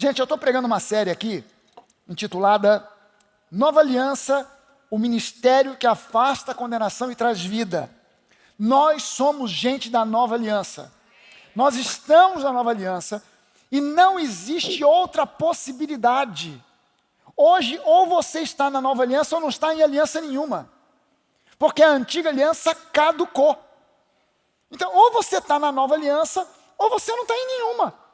Gente, eu estou pregando uma série aqui, intitulada Nova Aliança, o ministério que afasta a condenação e traz vida. Nós somos gente da Nova Aliança. Nós estamos na Nova Aliança e não existe outra possibilidade. Hoje, ou você está na Nova Aliança ou não está em aliança nenhuma. Porque a antiga aliança caducou. Então, ou você está na Nova Aliança ou você não está em nenhuma.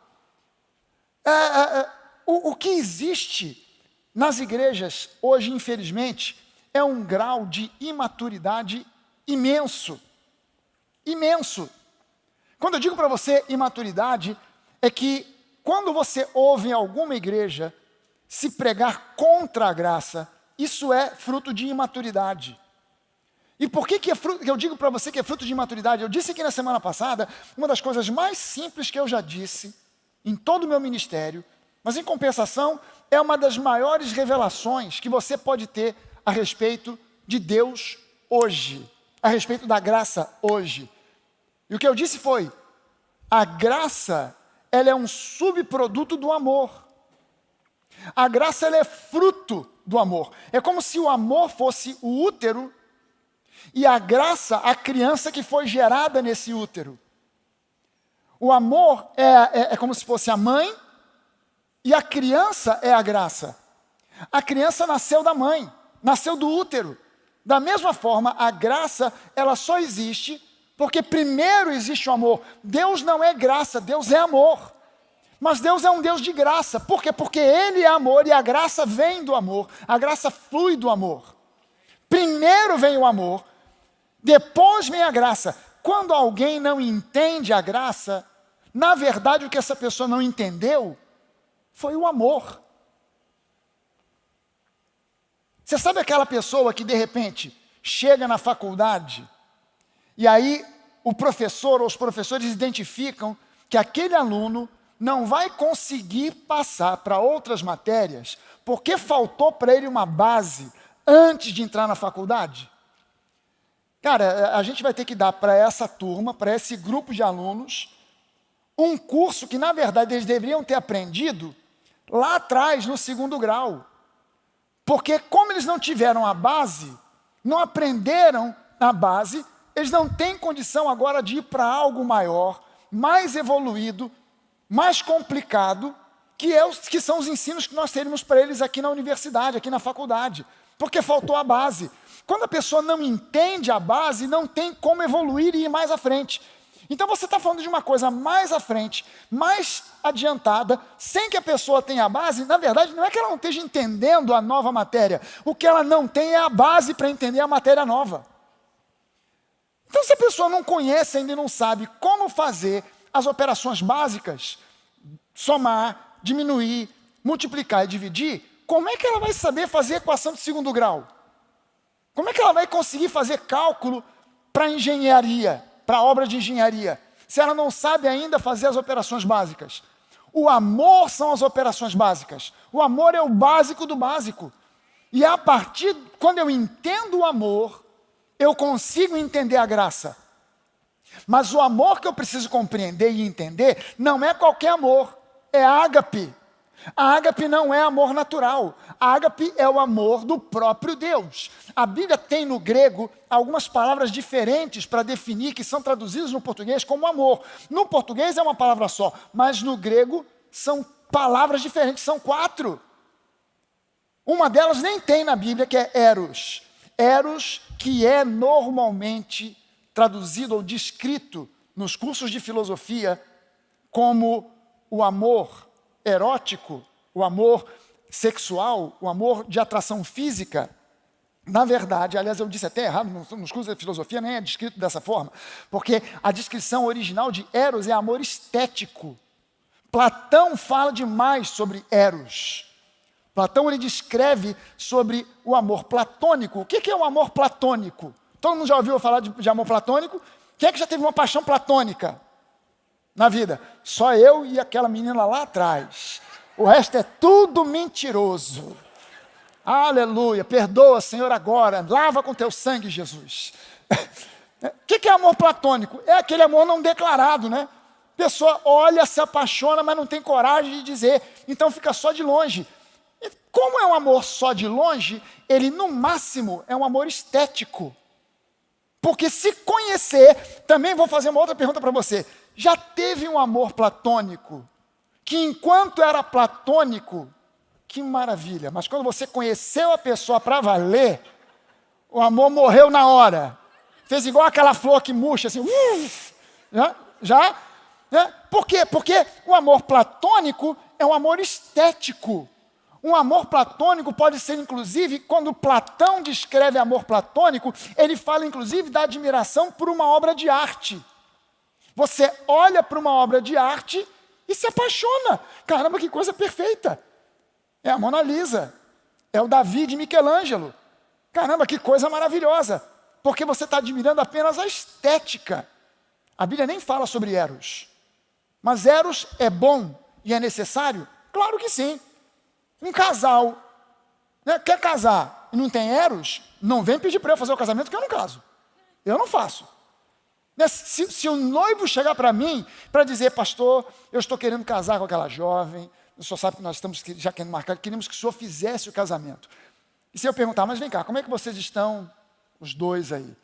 O que existe nas igrejas hoje, infelizmente, é um grau de imaturidade imenso. Imenso. Quando eu digo para você imaturidade, é que quando você ouve em alguma igreja se pregar contra a graça, isso é fruto de imaturidade. E por que eu digo para você que é fruto de imaturidade? Eu disse aqui na semana passada, uma das coisas mais simples que eu já disse em todo o meu ministério, mas em compensação, é uma das maiores revelações que você pode ter a respeito de Deus hoje, a respeito da graça hoje. E o que eu disse foi, a graça, ela é um subproduto do amor. A graça, ela é fruto do amor. É como se o amor fosse o útero e a graça, a criança que foi gerada nesse útero. O amor é como se fosse a mãe e a criança é a graça. A criança nasceu da mãe, nasceu do útero. Da mesma forma, a graça, ela só existe porque primeiro existe o amor. Deus não é graça, Deus é amor. Mas Deus é um Deus de graça. Por quê? Porque Ele é amor e a graça vem do amor. A graça flui do amor. Primeiro vem o amor, depois vem a graça. Quando alguém não entende a graça, na verdade o que essa pessoa não entendeu foi o amor. Você sabe aquela pessoa que de repente chega na faculdade e aí o professor ou os professores identificam que aquele aluno não vai conseguir passar para outras matérias porque faltou para ele uma base antes de entrar na faculdade? Cara, a gente vai ter que dar para essa turma, para esse grupo de alunos, um curso que, na verdade, eles deveriam ter aprendido lá atrás, no 2º grau. Porque como eles não tiveram a base, não aprenderam na base, eles não têm condição agora de ir para algo maior, mais evoluído, mais complicado, que são os ensinos que nós teríamos para eles aqui na universidade, aqui na faculdade. Porque faltou a base. Quando a pessoa não entende a base, não tem como evoluir e ir mais à frente. Então você está falando de uma coisa mais à frente, mais adiantada, sem que a pessoa tenha a base. Na verdade, não é que ela não esteja entendendo a nova matéria. O que ela não tem é a base para entender a matéria nova. Então, se a pessoa não conhece ainda e não sabe como fazer as operações básicas, somar, diminuir, multiplicar e dividir, como é que ela vai saber fazer equação de 2º grau? Como é que ela vai conseguir fazer cálculo para engenharia, para obra de engenharia, se ela não sabe ainda fazer as operações básicas? O amor são as operações básicas. O amor é o básico do básico. E a partir, quando eu entendo o amor, eu consigo entender a graça. Mas o amor que eu preciso compreender e entender não é qualquer amor, é ágape. A ágape não é amor natural. A ágape é o amor do próprio Deus. A Bíblia tem no grego algumas palavras diferentes para definir, que são traduzidas no português como amor. No português é uma palavra só, mas no grego são palavras diferentes, são 4. Uma delas nem tem na Bíblia, que é eros. Eros, que é normalmente traduzido ou descrito nos cursos de filosofia como o amor erótico, o amor sexual, o amor de atração física. Na verdade, aliás, eu disse até errado, nos cursos de filosofia nem é descrito dessa forma, porque a descrição original de eros é amor estético. Platão fala demais sobre eros. Platão, ele descreve sobre o amor platônico. O que é o amor platônico? Todo mundo já ouviu falar de amor platônico? Quem é que já teve uma paixão platônica na vida? Só eu e aquela menina lá atrás. O resto é tudo mentiroso. Aleluia, perdoa, Senhor, agora. Lava com teu sangue, Jesus. O que é amor platônico? É aquele amor não declarado, né? A pessoa olha, se apaixona, mas não tem coragem de dizer, então fica só de longe. E como é um amor só de longe, ele no máximo é um amor estético. Porque se conhecer, também vou fazer uma outra pergunta para você. Já teve um amor platônico, que enquanto era platônico, que maravilha, mas quando você conheceu a pessoa para valer, o amor morreu na hora. Fez igual aquela flor que murcha, assim, já? Né? Por quê? Porque o amor platônico é um amor estético. Um amor platônico pode ser, inclusive, quando Platão descreve amor platônico, ele fala, inclusive, da admiração por uma obra de arte. Você olha para uma obra de arte e se apaixona. Caramba, que coisa perfeita. É a Mona Lisa. É o Davi de Michelangelo. Caramba, que coisa maravilhosa. Porque você está admirando apenas a estética. A Bíblia nem fala sobre Eros. Mas Eros é bom e é necessário? Claro que sim. Um casal, né, quer casar e não tem Eros, não vem pedir para eu fazer o casamento que eu não caso. Eu não faço. Né, se o noivo chegar para mim para dizer, pastor, eu estou querendo casar com aquela jovem, o senhor sabe que nós estamos já querendo marcar, queríamos que o senhor fizesse o casamento. E se eu perguntar, mas vem cá, como é que vocês estão, os dois aí?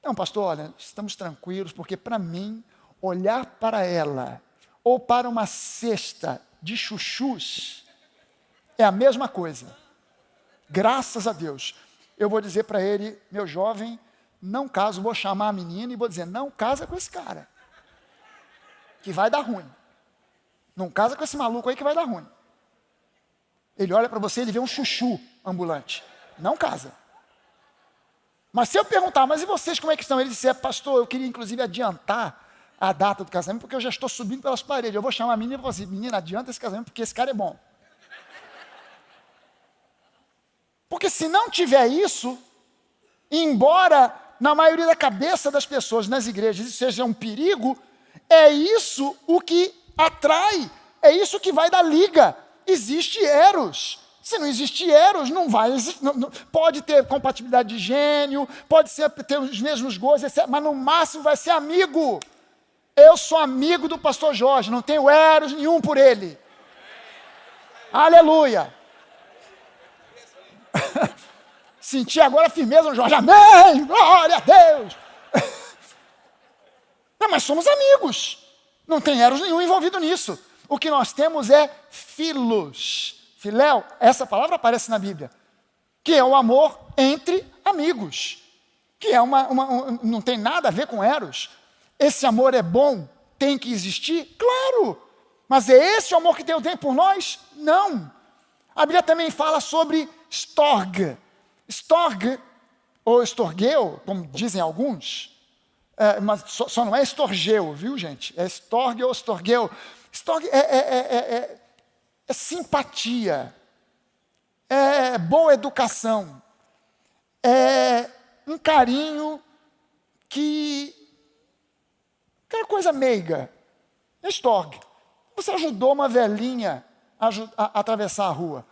Não, pastor, olha, estamos tranquilos, porque para mim, olhar para ela, ou para uma cesta de chuchus, é a mesma coisa. Graças a Deus. Eu vou dizer para ele, meu jovem, não caso, vou chamar a menina e vou dizer, não casa com esse cara, que vai dar ruim. Não casa com esse maluco aí que vai dar ruim. Ele olha para você, ele vê um chuchu ambulante. Não casa. Mas se eu perguntar, mas e vocês como é que estão? Ele disser, pastor, eu queria inclusive adiantar a data do casamento, porque eu já estou subindo pelas paredes. Eu vou chamar a menina e vou dizer, menina, adianta esse casamento, porque esse cara é bom. Porque se não tiver isso, embora na maioria da cabeça das pessoas nas igrejas isso seja um perigo, é isso o que atrai, é isso que vai dar liga. Existe Eros. Se não existe Eros, não vai existir. Pode ter compatibilidade de gênio, pode ter os mesmos gostos, etc., mas no máximo vai ser amigo. Eu sou amigo do pastor Jorge, não tenho Eros nenhum por ele. Aleluia. Senti agora a firmeza no Jorge. Amém! Glória a Deus! Não, mas somos amigos. Não tem Eros nenhum envolvido nisso. O que nós temos é filos. Filéu, essa palavra aparece na Bíblia. Que é o amor entre amigos. Que é não tem nada a ver com Eros. Esse amor é bom? Tem que existir? Claro! Mas é esse o amor que Deus tem por nós? Não. A Bíblia também fala sobre storge. Storge, ou estorgueu, como dizem alguns, mas só não é estorgeu, viu, gente? É storge ou estorgueu. Storge é simpatia, é boa educação, é um carinho aquela coisa meiga, é storge. Você ajudou uma velhinha a atravessar a rua.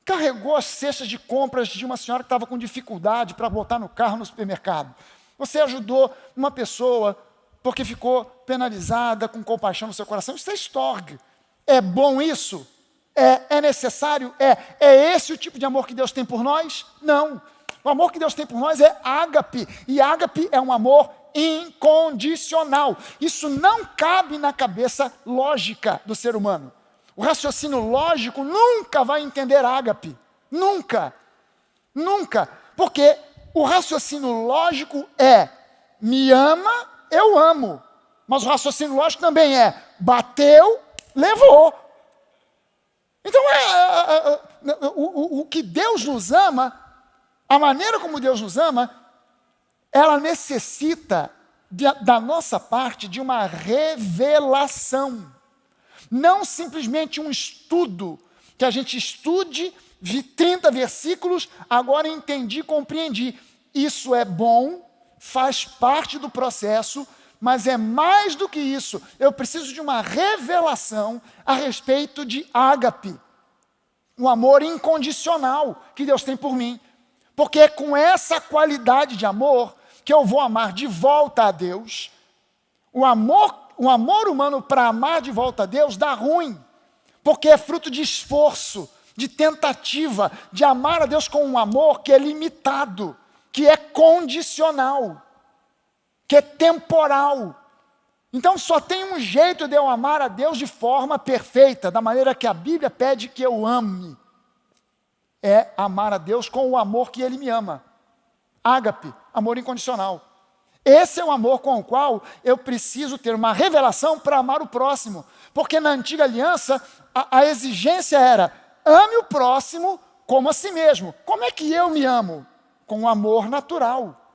Carregou as cestas de compras de uma senhora que estava com dificuldade para botar no carro no supermercado. Você ajudou uma pessoa porque ficou penalizada, com compaixão no seu coração. Isso é storge. É bom isso? É necessário? É esse o tipo de amor que Deus tem por nós? Não. O amor que Deus tem por nós é ágape. E ágape é um amor incondicional. Isso não cabe na cabeça lógica do ser humano. O raciocínio lógico nunca vai entender ágape. Nunca. Nunca. Porque o raciocínio lógico é, me ama, eu amo. Mas o raciocínio lógico também é, bateu, levou. Então, o que Deus nos ama, a maneira como Deus nos ama, ela necessita da nossa parte de uma revelação. Não simplesmente um estudo, que a gente estude, vi 30 versículos, agora entendi, compreendi. Isso é bom, faz parte do processo, mas é mais do que isso. Eu preciso de uma revelação a respeito de ágape, o amor incondicional que Deus tem por mim. Porque é com essa qualidade de amor que eu vou amar de volta a Deus. O o amor humano para amar de volta a Deus dá ruim, porque é fruto de esforço, de tentativa, de amar a Deus com um amor que é limitado, que é condicional, que é temporal. Então só tem um jeito de eu amar a Deus de forma perfeita, da maneira que a Bíblia pede que eu ame. É amar a Deus com o amor que Ele me ama. Ágape, amor incondicional. Esse é o amor com o qual eu preciso ter uma revelação para amar o próximo. Porque na antiga aliança, a exigência era: ame o próximo como a si mesmo. Como é que eu me amo? Com o amor natural.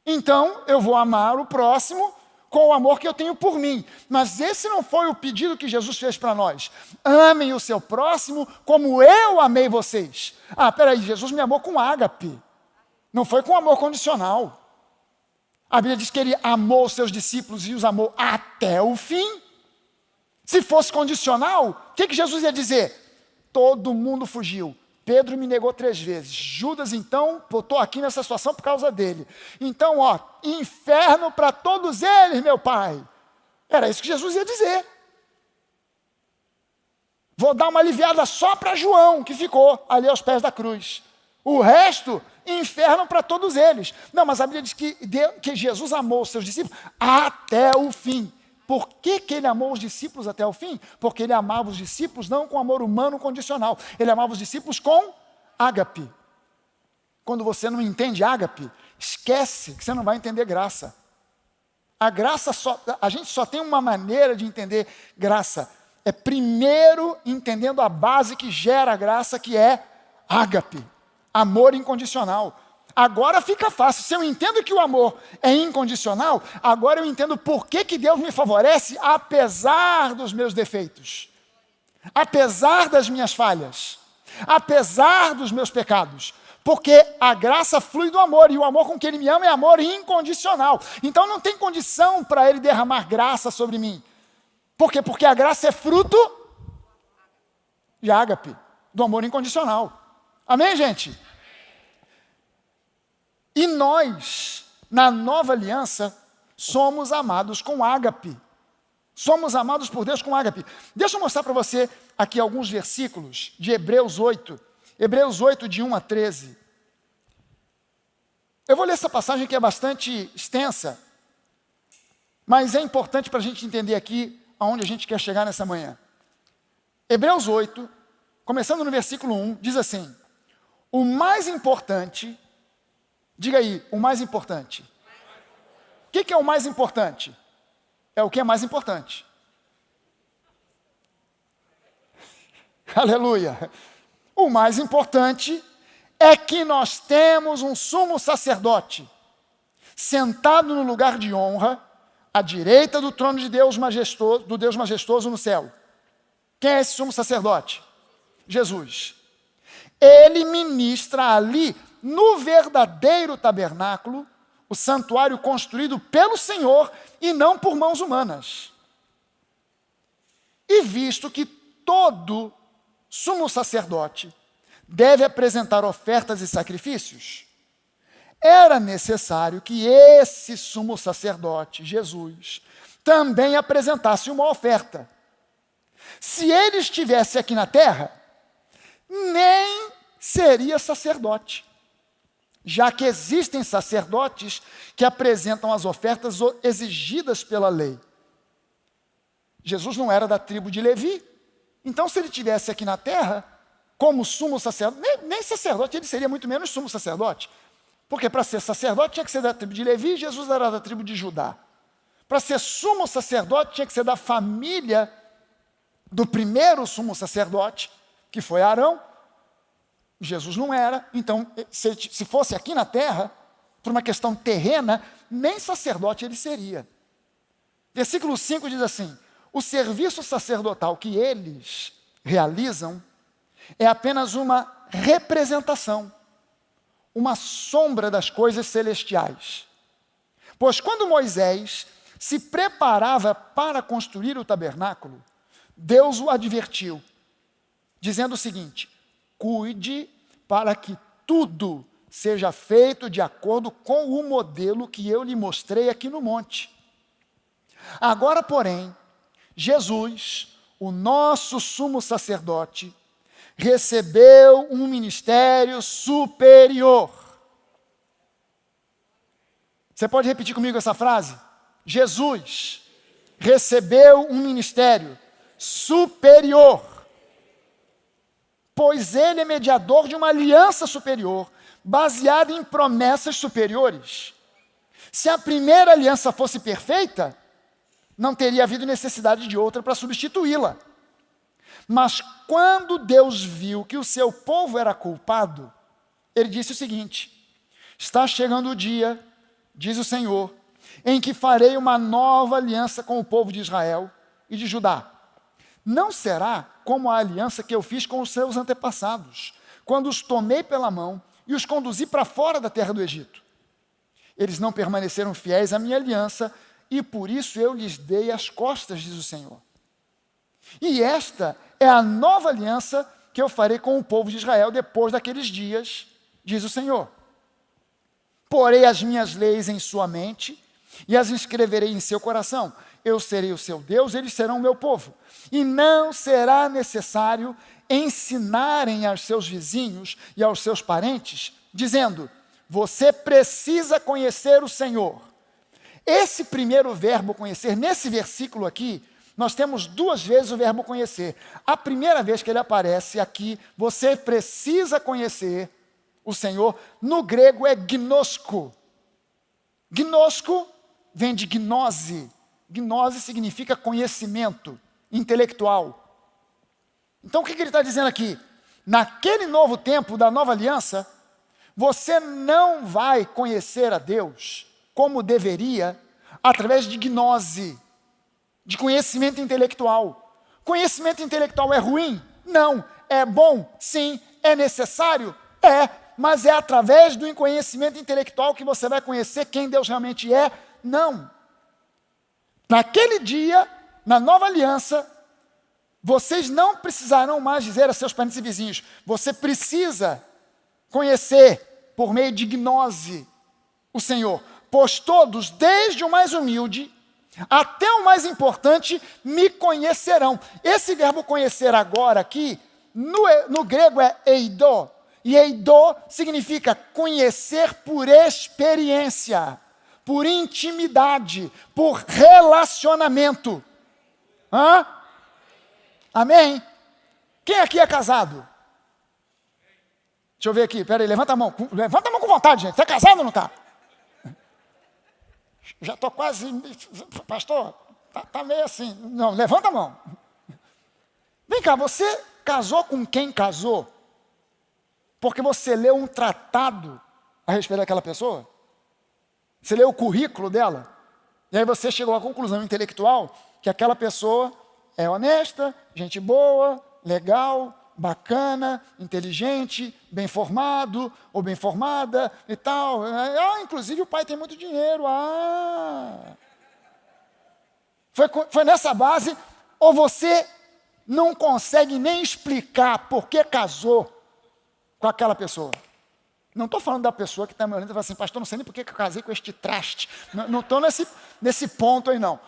Então, eu vou amar o próximo com o amor que eu tenho por mim. Mas esse não foi o pedido que Jesus fez para nós. Amem o seu próximo como eu amei vocês. Peraí, Jesus me amou com ágape. Não foi com amor condicional. A Bíblia diz que ele amou os seus discípulos e os amou até o fim. Se fosse condicional, o que Jesus ia dizer? Todo mundo fugiu. Pedro me negou 3 vezes. Judas, então, eu estou aqui nessa situação por causa dele. Então, inferno para todos eles, meu pai. Era isso que Jesus ia dizer. Vou dar uma aliviada só para João, que ficou ali aos pés da cruz. O resto, inferno para todos eles. Não, mas a Bíblia diz que Jesus amou os seus discípulos até o fim. Por que ele amou os discípulos até o fim? Porque ele amava os discípulos não com amor humano condicional. Ele amava os discípulos com ágape. Quando você não entende ágape, esquece que você não vai entender graça. A gente só tem uma maneira de entender graça. É primeiro entendendo a base que gera a graça, que é ágape. Amor incondicional. Agora fica fácil. Se eu entendo que o amor é incondicional, agora eu entendo por que Deus me favorece apesar dos meus defeitos, apesar das minhas falhas, apesar dos meus pecados. Porque a graça flui do amor, e o amor com que Ele me ama é amor incondicional. Então não tem condição para Ele derramar graça sobre mim. Por quê? Porque a graça é fruto de ágape, do amor incondicional. Amém, gente? E nós, na nova aliança, somos amados com ágape. Somos amados por Deus com ágape. Deixa eu mostrar para você aqui alguns versículos de Hebreus 8. Hebreus 8, de 1 a 13. Eu vou ler essa passagem que é bastante extensa, mas é importante para a gente entender aqui aonde a gente quer chegar nessa manhã. Hebreus 8, começando no versículo 1, diz assim: o mais importante... Diga aí, o mais importante. O que é o mais importante? É o que é mais importante. Aleluia. O mais importante é que nós temos um sumo sacerdote, sentado no lugar de honra, à direita do trono de Deus majestoso, do Deus majestoso no céu. Quem é esse sumo sacerdote? Jesus. Ele ministra ali, no verdadeiro tabernáculo, o santuário construído pelo Senhor e não por mãos humanas. E visto que todo sumo sacerdote deve apresentar ofertas e sacrifícios, era necessário que esse sumo sacerdote, Jesus, também apresentasse uma oferta. Se ele estivesse aqui na terra, nem seria sacerdote, já que existem sacerdotes que apresentam as ofertas exigidas pela lei. Jesus não era da tribo de Levi, então se ele estivesse aqui na terra, como sumo sacerdote, nem sacerdote, ele seria muito menos sumo sacerdote, porque para ser sacerdote tinha que ser da tribo de Levi, Jesus era da tribo de Judá. Para ser sumo sacerdote tinha que ser da família do primeiro sumo sacerdote, que foi Arão. Jesus não era, então, se fosse aqui na terra, por uma questão terrena, nem sacerdote ele seria. Versículo 5 diz assim: o serviço sacerdotal que eles realizam é apenas uma representação, uma sombra das coisas celestiais. Pois quando Moisés se preparava para construir o tabernáculo, Deus o advertiu, dizendo o seguinte: cuide para que tudo seja feito de acordo com o modelo que eu lhe mostrei aqui no monte. Agora, porém, Jesus, o nosso sumo sacerdote, recebeu um ministério superior. Você pode repetir comigo essa frase? Jesus recebeu um ministério superior, pois ele é mediador de uma aliança superior, baseada em promessas superiores. Se a primeira aliança fosse perfeita, não teria havido necessidade de outra para substituí-la. Mas quando Deus viu que o seu povo era culpado, ele disse o seguinte: está chegando o dia, diz o Senhor, em que farei uma nova aliança com o povo de Israel e de Judá. Não será como a aliança que eu fiz com os seus antepassados, quando os tomei pela mão e os conduzi para fora da terra do Egito. Eles não permaneceram fiéis à minha aliança, e por isso eu lhes dei as costas, diz o Senhor. E esta é a nova aliança que eu farei com o povo de Israel depois daqueles dias, diz o Senhor. Porei as minhas leis em sua mente e as inscreverei em seu coração. Eu serei o seu Deus, eles serão o meu povo. E não será necessário ensinarem aos seus vizinhos e aos seus parentes, dizendo: você precisa conhecer o Senhor. Esse primeiro verbo conhecer, nesse versículo aqui, nós temos duas vezes o verbo conhecer. A primeira vez que ele aparece aqui, você precisa conhecer o Senhor, no grego é gnosko. Gnosko vem de gnose. Gnose significa conhecimento intelectual. Então o que ele está dizendo aqui? Naquele novo tempo da nova aliança, você não vai conhecer a Deus como deveria, através de gnose, de conhecimento intelectual. Conhecimento intelectual é ruim? Não. É bom? Sim. É necessário? É. Mas é através do conhecimento intelectual que você vai conhecer quem Deus realmente é? Não. Naquele dia, na nova aliança, vocês não precisarão mais dizer a seus parentes e vizinhos: você precisa conhecer por meio de gnose o Senhor, pois todos, desde o mais humilde até o mais importante, me conhecerão. Esse verbo conhecer agora aqui, no grego é eido, e eido significa conhecer por experiência, por intimidade, por relacionamento. Hã? Amém? Quem aqui é casado? Deixa eu ver aqui, peraí, levanta a mão com vontade, gente. Você é casado ou não está? Já estou quase, pastor, tá meio assim. Não, levanta a mão. Vem cá, você casou com quem casou? Porque você leu um tratado a respeito daquela pessoa? Você leu o currículo dela? E aí você chegou à conclusão intelectual que aquela pessoa é honesta, gente boa, legal, bacana, inteligente, bem formado ou bem formada e tal. Inclusive o pai tem muito dinheiro. Foi nessa base, ou você não consegue nem explicar por que casou com aquela pessoa. Não estou falando da pessoa que está me olhando e fala assim: pastor, não sei nem por que eu casei com este traste. Não estou nesse ponto aí não.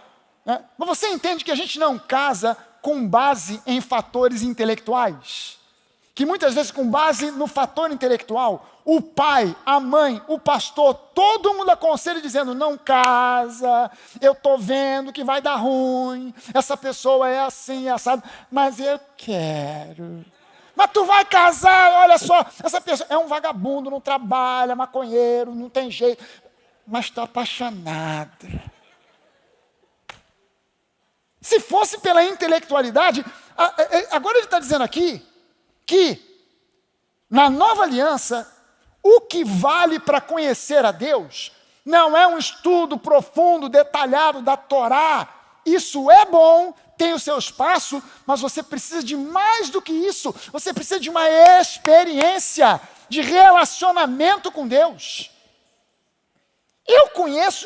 Mas você entende que a gente não casa com base em fatores intelectuais? Que muitas vezes, com base no fator intelectual, o pai, a mãe, o pastor, todo mundo aconselha dizendo: não casa, eu estou vendo que vai dar ruim, essa pessoa é assim, assado, mas eu quero. Mas tu vai casar, olha só, essa pessoa é um vagabundo, não trabalha, maconheiro, não tem jeito, mas está apaixonada. Se fosse pela intelectualidade, agora ele está dizendo aqui que na nova aliança, o que vale para conhecer a Deus não é um estudo profundo, detalhado da Torá. Isso é bom, tem o seu espaço, mas você precisa de mais do que isso. Você precisa de uma experiência de relacionamento com Deus.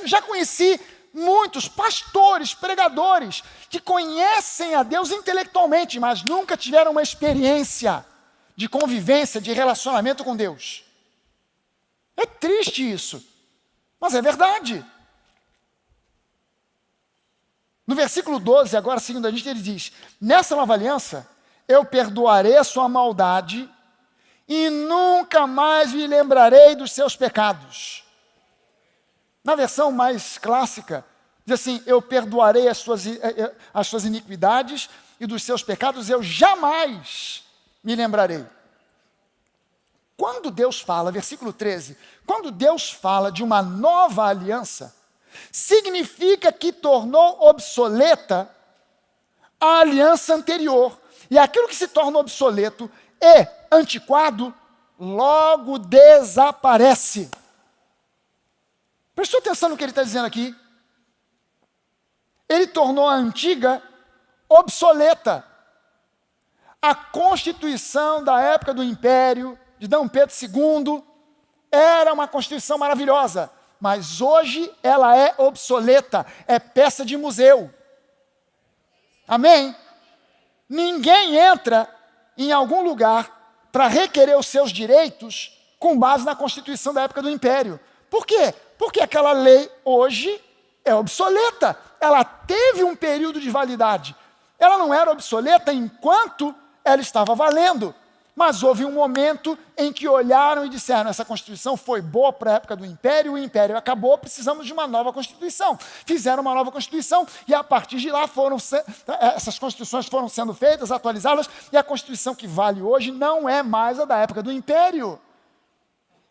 Já conheci muitos pastores, pregadores, que conhecem a Deus intelectualmente, mas nunca tiveram uma experiência de convivência, de relacionamento com Deus. É triste isso, mas é verdade. No versículo 12, agora seguindo a gente, ele diz: nessa nova aliança, eu perdoarei a sua maldade e nunca mais me lembrarei dos seus pecados. Na versão mais clássica, diz assim: eu perdoarei as suas iniquidades e dos seus pecados eu jamais me lembrarei. Quando Deus fala, versículo 13, quando Deus fala de uma nova aliança, significa que tornou obsoleta a aliança anterior. E aquilo que se torna obsoleto e antiquado, logo desaparece. Prestou atenção no que ele está dizendo aqui? Ele tornou a antiga obsoleta. A Constituição da época do Império, de D. Pedro II, era uma Constituição maravilhosa, mas hoje ela é obsoleta, é peça de museu. Amém? Ninguém entra em algum lugar para requerer os seus direitos com base na Constituição da época do Império. Por quê? Porque aquela lei hoje é obsoleta. Ela teve um período de validade. Ela não era obsoleta enquanto ela estava valendo. Mas houve um momento em que olharam e disseram: essa Constituição foi boa para a época do Império, o Império acabou, precisamos de uma nova Constituição. Fizeram uma nova Constituição e a partir de lá essas Constituições foram sendo feitas, atualizadas, e a Constituição que vale hoje não é mais a da época do Império.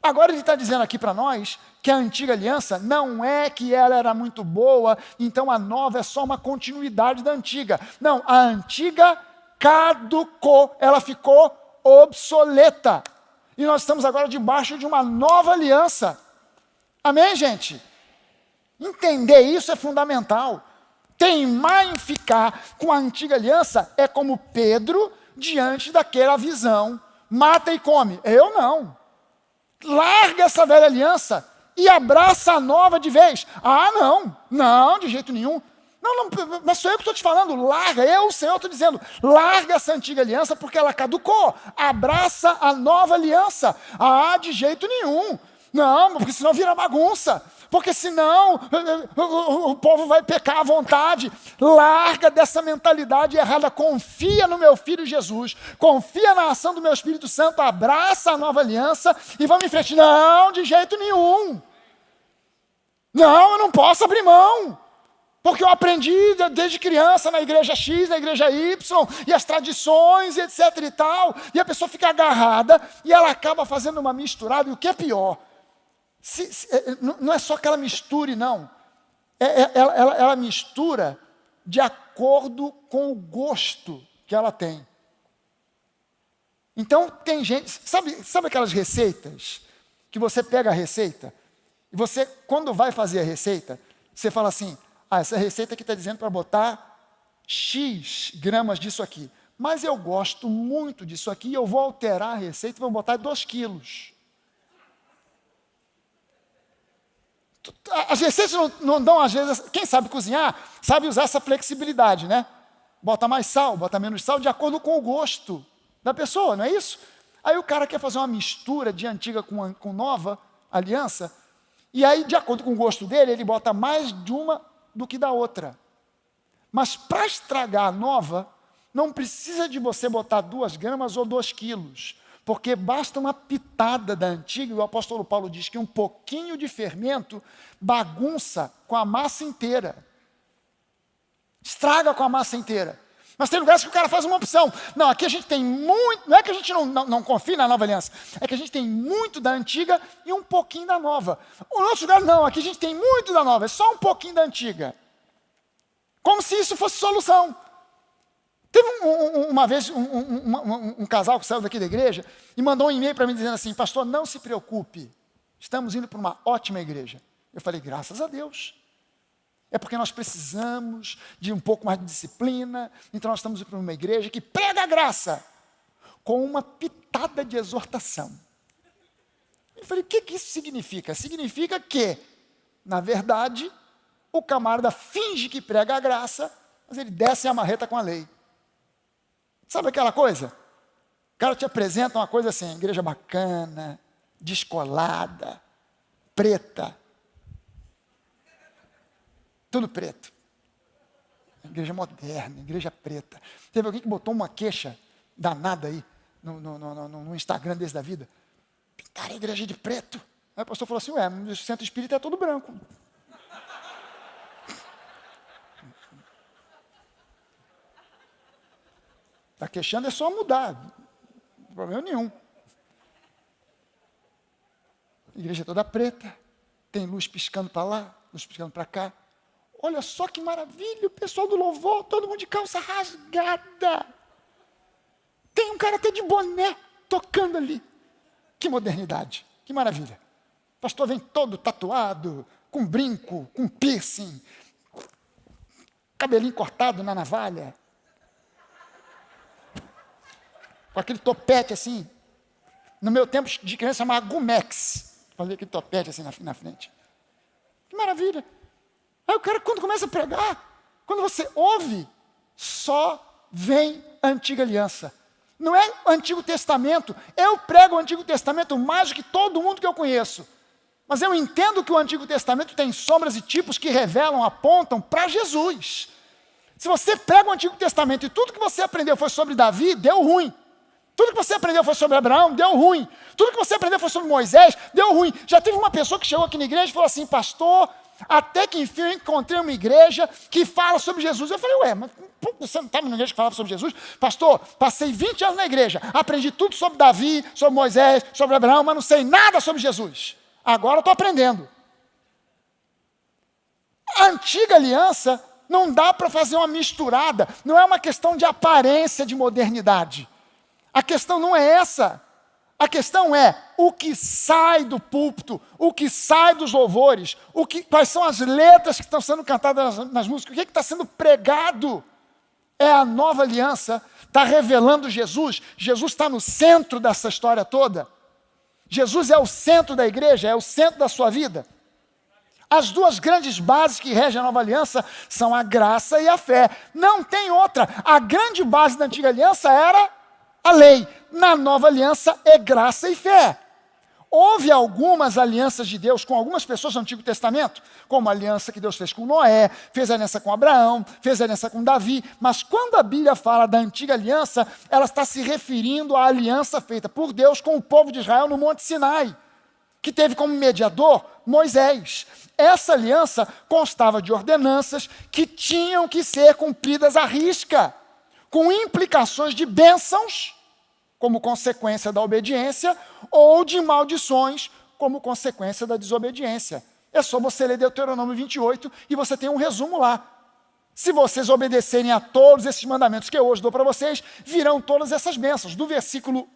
Agora ele está dizendo aqui para nós que a antiga aliança não é que ela era muito boa, então a nova é só uma continuidade da antiga. Não, a antiga caducou, ela ficou obsoleta. E nós estamos agora debaixo de uma nova aliança. Amém, gente? Entender isso é fundamental. Teimar em ficar com a antiga aliança é como Pedro diante daquela visão: mata e come. Eu não. Larga essa velha aliança e abraça a nova de vez. Ah, não, de jeito nenhum. Não, mas sou eu que estou te falando, larga, eu, o Senhor, estou dizendo, larga essa antiga aliança porque ela caducou, abraça a nova aliança. Ah, de jeito nenhum. Não, porque senão vira bagunça, porque senão o povo vai pecar à vontade. Larga dessa mentalidade errada, confia no meu Filho Jesus, confia na ação do meu Espírito Santo, abraça a nova aliança e vamos em frente. Não, de jeito nenhum. Não, eu não posso abrir mão. Porque eu aprendi desde criança na igreja X, na igreja Y, e as tradições, e etc e tal, e a pessoa fica agarrada, e ela acaba fazendo uma misturada, e o que é pior, não é só que ela misture, não, ela mistura de acordo com o gosto que ela tem. Então tem gente, sabe aquelas receitas, que você pega a receita, e você, quando vai fazer a receita, você fala assim: ah, essa receita aqui está dizendo para botar X gramas disso aqui. Mas eu gosto muito disso aqui, eu vou alterar a receita e vou botar 2 quilos. As receitas não dão, às vezes, quem sabe cozinhar, sabe usar essa flexibilidade, né? Bota mais sal, bota menos sal, de acordo com o gosto da pessoa, não é isso? Aí o cara quer fazer uma mistura de antiga com nova aliança, e aí, de acordo com o gosto dele, ele bota mais de uma do que da outra. Mas para estragar a nova, não precisa de você botar 2 gramas ou 2 quilos, porque basta uma pitada da antiga, e o apóstolo Paulo diz que um pouquinho de fermento bagunça com a massa inteira. Estraga com a massa inteira. Mas tem lugares que o cara faz uma opção. Não, aqui a gente tem muito, não é que a gente não confie na nova aliança, é que a gente tem muito da antiga e um pouquinho da nova. Em outros lugares não, aqui a gente tem muito da nova, é só um pouquinho da antiga. Como se isso fosse solução. Teve uma vez um casal que saiu daqui da igreja e mandou um e-mail para mim dizendo assim: pastor, não se preocupe, estamos indo para uma ótima igreja. Eu falei: graças a Deus. É porque nós precisamos de um pouco mais de disciplina, então nós estamos indo para uma igreja que prega a graça, com uma pitada de exortação. Eu falei: o que isso significa? Significa que, na verdade, o camarada finge que prega a graça, mas ele desce a marreta com a lei. Sabe aquela coisa? O cara te apresenta uma coisa assim: igreja bacana, descolada, preta. Tudo preto. Igreja moderna, igreja preta. Teve alguém que botou uma queixa danada aí no Instagram desse da vida. Pintaram a igreja de preto. Aí o pastor falou assim, o centro espírita é todo branco. Está queixando é só mudar. Não tem problema nenhum. A igreja é toda preta. Tem luz piscando para lá, luz piscando para cá. Olha só que maravilha, o pessoal do louvor, todo mundo de calça rasgada. Tem um cara até de boné tocando ali. Que modernidade, que maravilha. O pastor vem todo tatuado, com brinco, com piercing, cabelinho cortado na navalha, com aquele topete assim. No meu tempo de criança chamava Gumex. Fazia aquele topete assim na frente. Que maravilha. Aí o cara, quando começa a pregar, quando você ouve, só vem a antiga aliança. Não é o Antigo Testamento. Eu prego o Antigo Testamento mais do que todo mundo que eu conheço. Mas eu entendo que o Antigo Testamento tem sombras e tipos que revelam, apontam para Jesus. Se você prega o Antigo Testamento e tudo que você aprendeu foi sobre Davi, deu ruim. Tudo que você aprendeu foi sobre Abraão, deu ruim. Tudo que você aprendeu foi sobre Moisés, deu ruim. Já teve uma pessoa que chegou aqui na igreja e falou assim, pastor, até que enfim eu encontrei uma igreja que fala sobre Jesus. Eu falei, mas você não estava na igreja que falava sobre Jesus? Pastor, passei 20 anos na igreja, aprendi tudo sobre Davi, sobre Moisés, sobre Abraão, mas não sei nada sobre Jesus. Agora eu estou aprendendo. A antiga aliança não dá para fazer uma misturada, não é uma questão de aparência de modernidade. A questão não é essa. A questão é o que sai do púlpito, o que sai dos louvores, quais são as letras que estão sendo cantadas nas músicas, o que está sendo pregado. É a nova aliança, está revelando Jesus. Jesus está no centro dessa história toda. Jesus é o centro da igreja, é o centro da sua vida. As duas grandes bases que regem a nova aliança são a graça e a fé. Não tem outra. A grande base da antiga aliança era a lei. Na nova aliança é graça e fé. Houve algumas alianças de Deus com algumas pessoas do Antigo Testamento, como a aliança que Deus fez com Noé, fez a aliança com Abraão, fez a aliança com Davi, mas quando a Bíblia fala da antiga aliança, ela está se referindo à aliança feita por Deus com o povo de Israel no Monte Sinai, que teve como mediador Moisés. Essa aliança constava de ordenanças que tinham que ser cumpridas à risca, com implicações de bênçãos, como consequência da obediência, ou de maldições, como consequência da desobediência. É só você ler Deuteronômio 28 e você tem um resumo lá. Se vocês obedecerem a todos esses mandamentos que eu hoje dou para vocês, virão todas essas bênçãos. Do versículo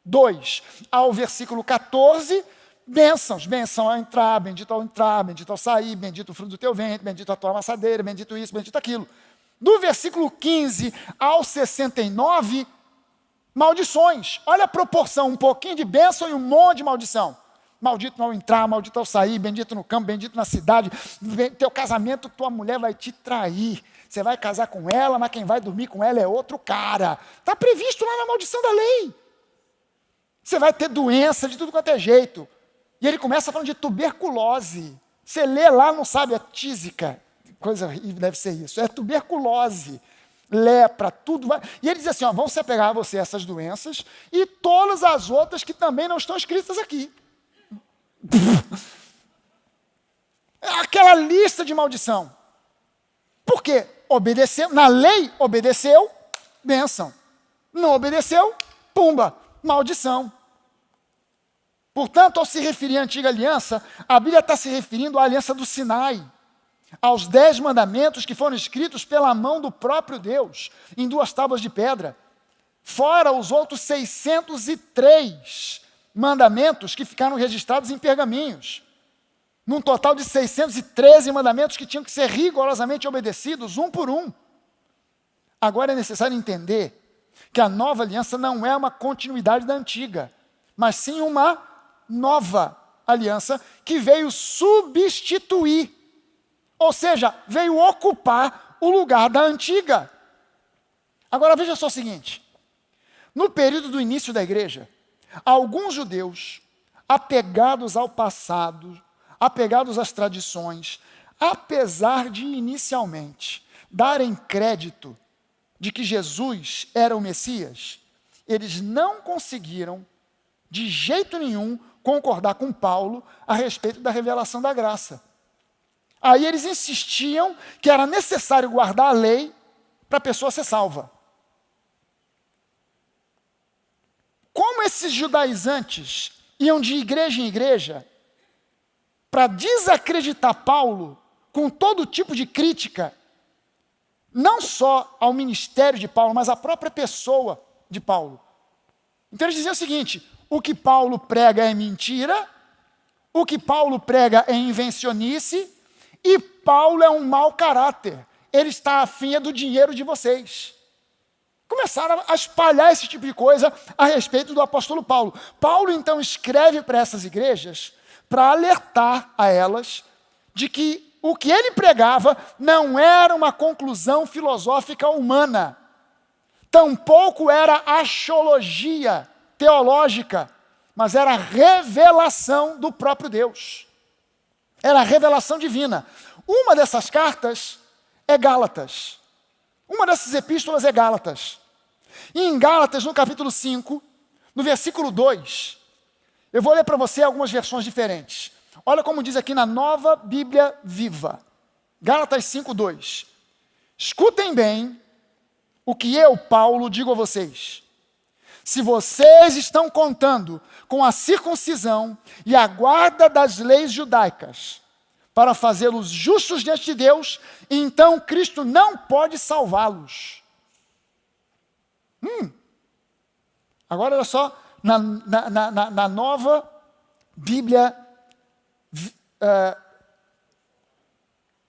2 ao versículo 14, bênçãos. Bênção ao entrar, bendito ao sair, bendito o fruto do teu ventre, bendito a tua amassadeira, bendito isso, bendito aquilo. Do versículo 15 ao 69, maldições. Olha a proporção, um pouquinho de bênção e um monte de maldição. Maldito ao entrar, maldito ao sair, bendito no campo, bendito na cidade. Teu casamento, tua mulher vai te trair. Você vai casar com ela, mas quem vai dormir com ela é outro cara. Está previsto lá na maldição da lei. Você vai ter doença de tudo quanto é jeito. E ele começa falando de tuberculose. Você lê lá, não sabe, é tísica. Coisa horrível deve ser isso. É tuberculose. Lepra, tudo vai. E ele diz assim, vão se apegar a você essas doenças e todas as outras que também não estão escritas aqui. Aquela lista de maldição. Por quê? Obedeceu, na lei obedeceu, bênção. Não obedeceu, pumba, maldição. Portanto, ao se referir à antiga aliança, a Bíblia está se referindo à aliança do Sinai, aos 10 mandamentos que foram escritos pela mão do próprio Deus, em 2 tábuas de pedra, fora os outros 603 mandamentos que ficaram registrados em pergaminhos, num total de 613 mandamentos que tinham que ser rigorosamente obedecidos, um por um. Agora é necessário entender que a nova aliança não é uma continuidade da antiga, mas sim uma nova aliança que veio substituir, ou seja, veio ocupar o lugar da antiga. Agora veja só o seguinte, no período do início da igreja, alguns judeus, apegados ao passado, apegados às tradições, apesar de inicialmente darem crédito de que Jesus era o Messias, eles não conseguiram, de jeito nenhum, concordar com Paulo a respeito da revelação da graça. Aí eles insistiam que era necessário guardar a lei para a pessoa ser salva. Como esses judaizantes iam de igreja em igreja para desacreditar Paulo com todo tipo de crítica, não só ao ministério de Paulo, mas à própria pessoa de Paulo. Então eles diziam o seguinte: o que Paulo prega é mentira, o que Paulo prega é invencionice, e Paulo é um mau caráter. Ele está afim do dinheiro de vocês. Começaram a espalhar esse tipo de coisa a respeito do apóstolo Paulo. Paulo, então, escreve para essas igrejas para alertar a elas de que o que ele pregava não era uma conclusão filosófica humana, tampouco era axiologia teológica, mas era revelação do próprio Deus. Era a revelação divina. Uma dessas cartas é Gálatas. Uma dessas epístolas é Gálatas. E em Gálatas, no capítulo 5, no versículo 2, eu vou ler para você algumas versões diferentes. Olha como diz aqui na Nova Bíblia Viva. Gálatas 5, 2. Escutem bem o que eu, Paulo, digo a vocês. Se vocês estão contando com a circuncisão e a guarda das leis judaicas para fazê-los justos diante de Deus, então Cristo não pode salvá-los. Agora olha só, na Nova Bíblia,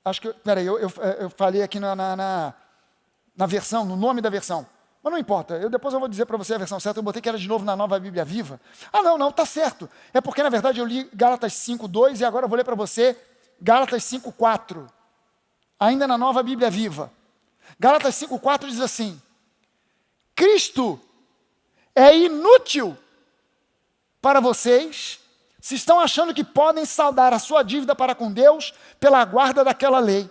acho que, peraí, eu falei aqui na versão, no nome da versão. Mas não importa, depois eu vou dizer para você a versão certa, eu botei que era de novo na Nova Bíblia Viva. Não, tá certo. É porque, na verdade, eu li Gálatas 5:2 e agora eu vou ler para você Gálatas 5:4. Ainda na Nova Bíblia Viva. Gálatas 5:4 diz assim: Cristo é inútil para vocês se estão achando que podem saldar a sua dívida para com Deus pela guarda daquela lei.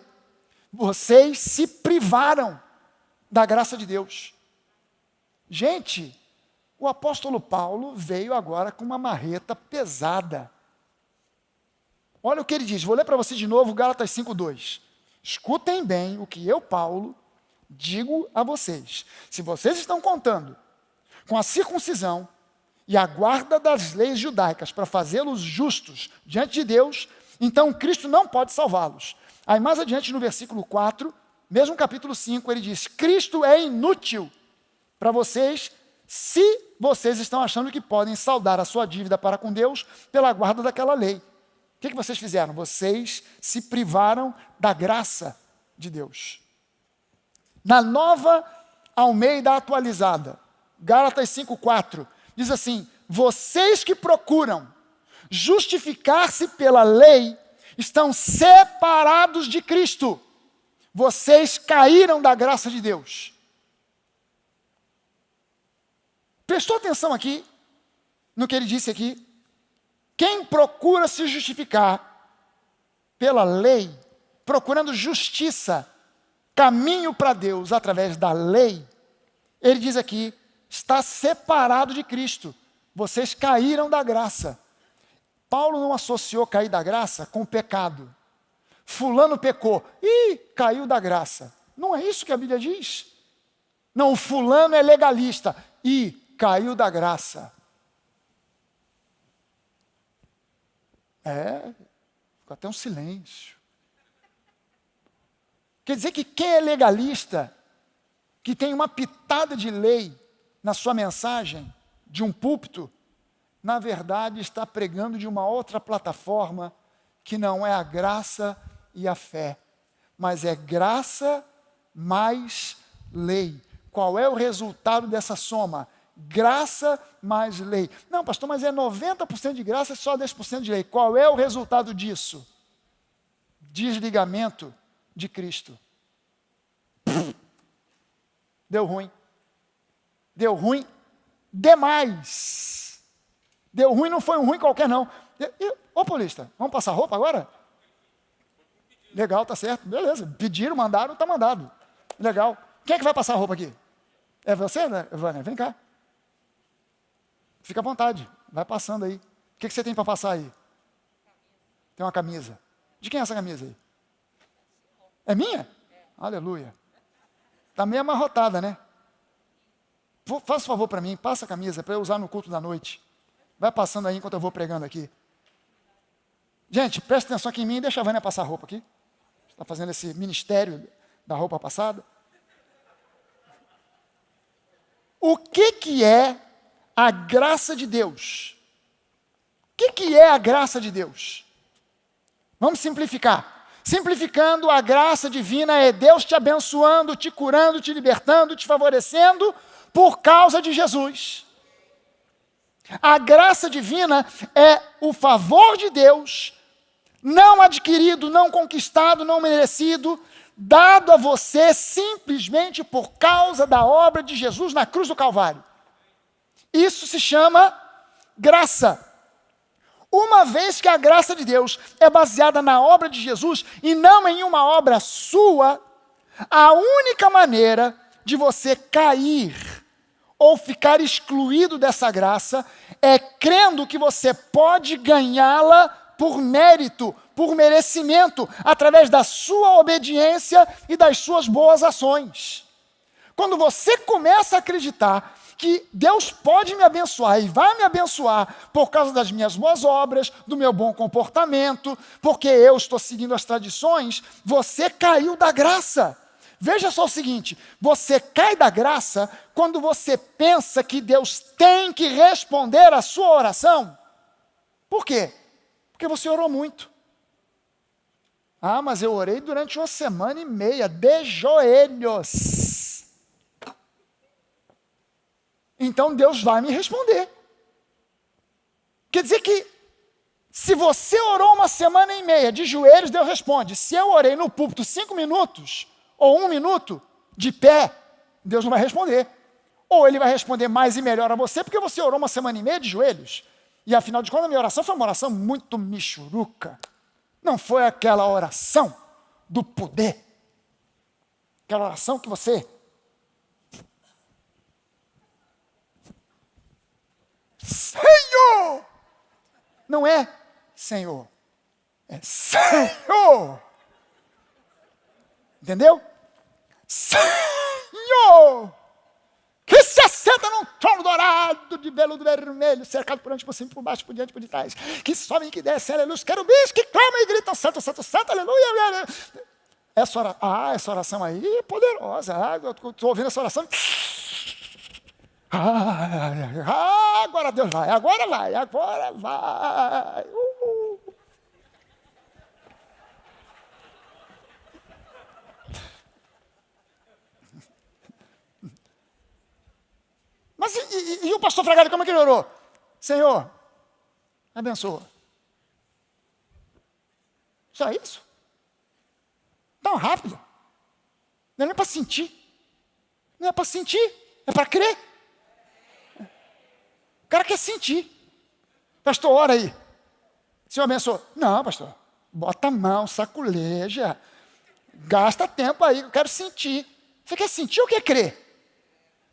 Vocês se privaram da graça de Deus. Gente, o apóstolo Paulo veio agora com uma marreta pesada. Olha o que ele diz, vou ler para você de novo Gálatas 5:2. Escutem bem o que eu, Paulo, digo a vocês. Se vocês estão contando com a circuncisão e a guarda das leis judaicas para fazê-los justos diante de Deus, então Cristo não pode salvá-los. Aí mais adiante no versículo 4, mesmo capítulo 5, ele diz: Cristo é inútil para vocês se vocês estão achando que podem saldar a sua dívida para com Deus pela guarda daquela lei. O que vocês fizeram? Vocês se privaram da graça de Deus. Na Nova Almeida Atualizada, Gálatas 5:4, diz assim: vocês que procuram justificar-se pela lei estão separados de Cristo. Vocês caíram da graça de Deus. Prestou atenção aqui no que ele disse aqui? Quem procura se justificar pela lei, procurando justiça, caminho para Deus através da lei, ele diz aqui, está separado de Cristo. Vocês caíram da graça. Paulo não associou cair da graça com pecado. Fulano pecou, caiu da graça. Não é isso que a Bíblia diz. Não, o fulano é legalista, caiu da graça. Ficou até um silêncio. Quer dizer que quem é legalista, que tem uma pitada de lei na sua mensagem, de um púlpito, na verdade está pregando de uma outra plataforma, que não é a graça e a fé, mas é graça mais lei. Qual é o resultado dessa soma? Graça mais lei. Não, pastor, mas é 90% de graça e só 10% de lei. Qual é o resultado disso? Desligamento de Cristo. Deu ruim. Deu ruim demais. Deu ruim, não foi um ruim qualquer não. Ô paulista, vamos passar roupa agora? Legal, tá certo, beleza. Pediram, mandaram, tá mandado. Legal. Quem é que vai passar a roupa aqui? É você, né, Vânia? Vem cá. Fica à vontade. Vai passando aí. O que você tem para passar aí? Tem uma camisa. De quem é essa camisa aí? É minha? Aleluia. Está meio amarrotada, né? Faça um favor para mim, passa a camisa para eu usar no culto da noite. Vai passando aí enquanto eu vou pregando aqui. Gente, presta atenção aqui em mim e deixa a Vânia passar a roupa aqui. Está fazendo esse ministério da roupa passada. O que é a graça de Deus? O que é a graça de Deus? Vamos simplificar. Simplificando, a graça divina é Deus te abençoando, te curando, te libertando, te favorecendo por causa de Jesus. A graça divina é o favor de Deus, não adquirido, não conquistado, não merecido, dado a você simplesmente por causa da obra de Jesus na cruz do Calvário. Isso se chama graça. Uma vez que a graça de Deus é baseada na obra de Jesus e não em uma obra sua, a única maneira de você cair ou ficar excluído dessa graça é crendo que você pode ganhá-la por mérito, por merecimento, através da sua obediência e das suas boas ações. Quando você começa a acreditar que Deus pode me abençoar e vai me abençoar por causa das minhas boas obras, do meu bom comportamento, porque eu estou seguindo as tradições, você caiu da graça. Veja só o seguinte, você cai da graça quando você pensa que Deus tem que responder a sua oração. Por quê? Porque você orou muito. Ah, mas eu orei durante 1,5 de joelhos. Então Deus vai me responder. Quer dizer que, se você orou 1,5 de joelhos, Deus responde. Se eu orei no púlpito 5 minutos, ou 1 minuto, de pé, Deus não vai responder. Ou Ele vai responder mais e melhor a você, porque você orou 1,5 de joelhos. E afinal de contas, a minha oração foi uma oração muito michuruca. Não foi aquela oração do poder. Aquela oração que você... Senhor! Não é Senhor. É Senhor! Entendeu? Senhor! Que se assenta num trono dourado de veludo vermelho, cercado por diante, por cima, por baixo, por diante, por detrás. Que sobe e que desce, aleluia. Os querubins que clamam e gritam, santo, santo, santo, aleluia. Essa oração aí é poderosa. Eu estou ouvindo essa oração. Agora Deus vai, agora vai, agora vai. Mas e o pastor Fragado, como é que ele orou? Senhor, abençoa. Só isso? Tão rápido. Não é nem para sentir. Não é para sentir, é para crer. O cara quer sentir. Pastor, ora aí. Senhor abençoa. Não, pastor. Bota a mão, saculeja. Gasta tempo aí, eu quero sentir. Você quer sentir ou quer crer?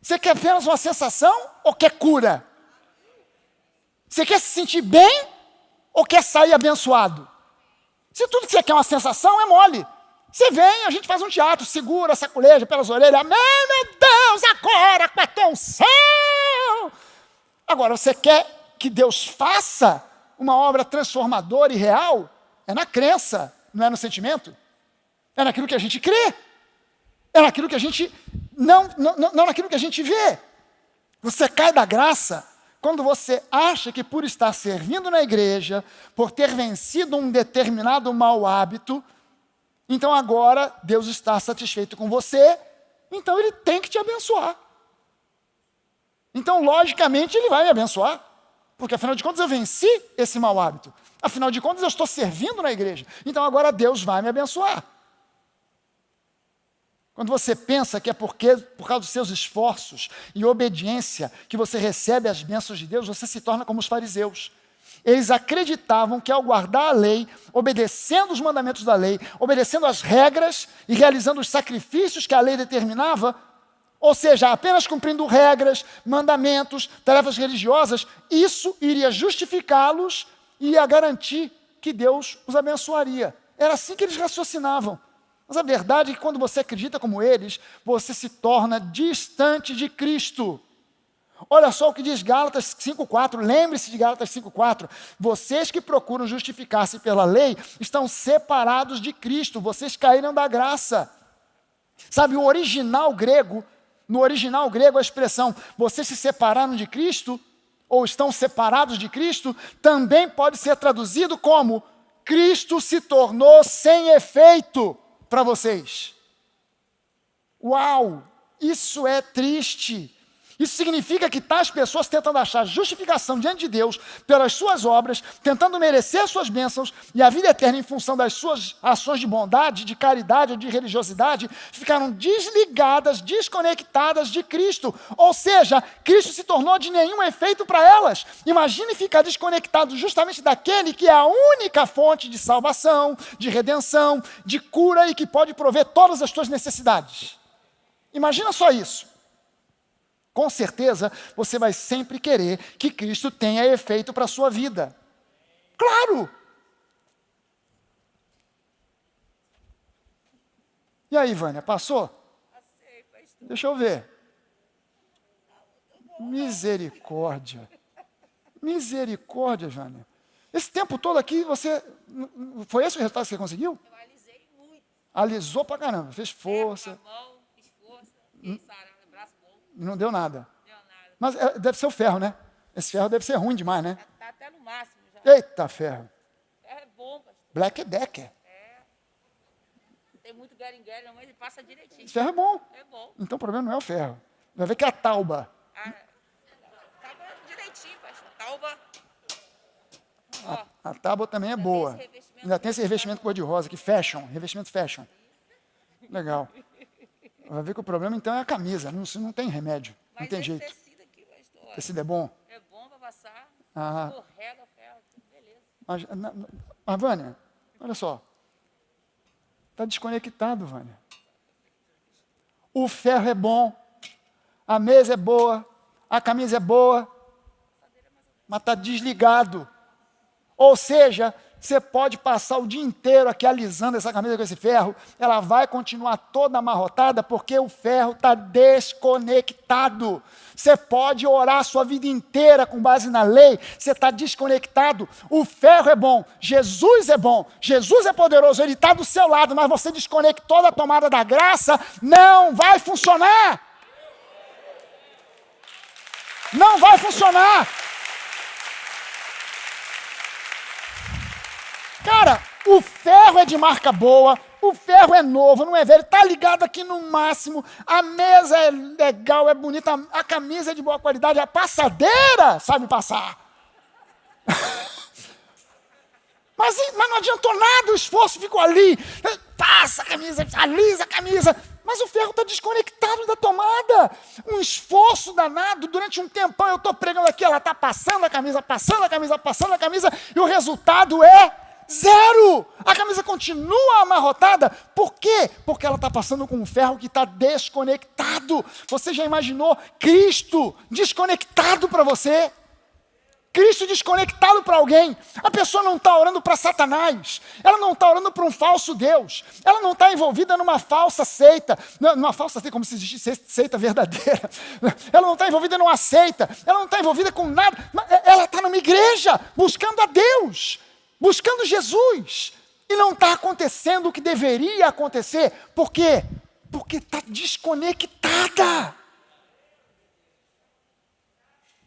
Você quer apenas uma sensação ou quer cura? Você quer se sentir bem ou quer sair abençoado? Se tudo que você quer é uma sensação, é mole. Você vem, a gente faz um teatro, segura, saculeja pelas orelhas. Amém, meu Deus, agora com a tua unção. Agora, você quer que Deus faça uma obra transformadora e real? É na crença, não é no sentimento. É naquilo que a gente crê. É naquilo que a gente... Não naquilo que a gente vê. Você cai da graça quando você acha que por estar servindo na igreja, por ter vencido um determinado mau hábito, então agora Deus está satisfeito com você, então Ele tem que te abençoar. Então, logicamente, Ele vai me abençoar, porque afinal de contas eu venci esse mau hábito. Afinal de contas eu estou servindo na igreja, então agora Deus vai me abençoar. Quando você pensa que é por causa dos seus esforços e obediência que você recebe as bênçãos de Deus, você se torna como os fariseus. Eles acreditavam que ao guardar a lei, obedecendo os mandamentos da lei, obedecendo as regras e realizando os sacrifícios que a lei determinava, ou seja, apenas cumprindo regras, mandamentos, tarefas religiosas, isso iria justificá-los e ia garantir que Deus os abençoaria. Era assim que eles raciocinavam. Mas a verdade é que quando você acredita como eles, você se torna distante de Cristo. Olha só o que diz Gálatas 5,4, lembre-se de Gálatas 5,4. Vocês que procuram justificar-se pela lei, estão separados de Cristo, vocês caíram da graça. Sabe, no original grego, a expressão, vocês se separaram de Cristo, ou estão separados de Cristo, também pode ser traduzido como, Cristo se tornou sem efeito para vocês. Uau, isso é triste. Isso significa que tais pessoas tentando achar justificação diante de Deus pelas suas obras, tentando merecer suas bênçãos e a vida eterna em função das suas ações de bondade, de caridade ou de religiosidade, ficaram desligadas, desconectadas de Cristo. Ou seja, Cristo se tornou de nenhum efeito para elas. Imagine ficar desconectado justamente daquele que é a única fonte de salvação, de redenção, de cura e que pode prover todas as tuas necessidades. Imagina só isso. Com certeza, você vai sempre querer que Cristo tenha efeito para a sua vida. Claro! E aí, Vânia, passou? Passei, pastor. Deixa eu ver. Misericórdia. Misericórdia, Vânia. Esse tempo todo aqui, você... Foi esse o resultado que você conseguiu? Eu alisei muito. Alisou pra caramba, fez força. Com a mão, fiz força, fiquei sarado, braço bom, Não deu nada. não deu nada. Mas deve ser o ferro, né? Esse ferro deve ser ruim demais, né? Tá até no máximo já. Eita ferro. É bom, pastor. Black Decker. Tem muito gueringueri, mas ele passa direitinho. Esse ferro é bom. É bom. Então o problema não é o ferro. Vai ver que é a tauba. Tava direitinho, pastor. Tauba. Ó, A tábua também é boa. esse revestimento Ainda tem esse revestimento cor-de-rosa, que fashion, revestimento fashion. Legal. Vai ver que o problema então é a camisa, não tem remédio, não mas tem esse jeito. tecido aqui, pastor, Tecido é bom? é bom pra passar. Ah. Escorrega ferro, beleza. Mas, Vânia, olha só. Está desconectado, Vânia. O ferro é bom, a mesa é boa, a camisa é boa, mas está desligado. Ou seja, você pode passar o dia inteiro aqui alisando essa camisa com esse ferro, ela vai continuar toda amarrotada porque o ferro está desconectado. Você pode orar a sua vida inteira com base na lei, você está desconectado. O ferro é bom, Jesus é poderoso, Ele está do seu lado, mas você desconectou da tomada da graça, não vai funcionar. Não vai funcionar. Cara, o ferro é de marca boa, o ferro é novo, não é velho, tá ligado aqui no máximo, a mesa é legal, é bonita, a camisa é de boa qualidade, a passadeira sabe passar. Mas não adiantou nada, o esforço ficou ali, passa a camisa, alisa a camisa, mas o ferro está desconectado da tomada. Um esforço danado, durante um tempão eu estou pregando aqui, ela está passando a camisa, e o resultado é zero! A camisa continua amarrotada. Por quê? Porque ela está passando com um ferro que está desconectado. Você já imaginou Cristo desconectado para você? Cristo desconectado para alguém. A pessoa não está orando para Satanás. Ela não está orando para um falso Deus. Ela não está envolvida numa falsa seita. Numa falsa seita, como se existisse seita verdadeira. Ela não está envolvida numa seita. Ela não está envolvida com nada. Ela está numa igreja buscando a Deus, buscando Jesus, e não está acontecendo o que deveria acontecer. Por quê? Porque está desconectada.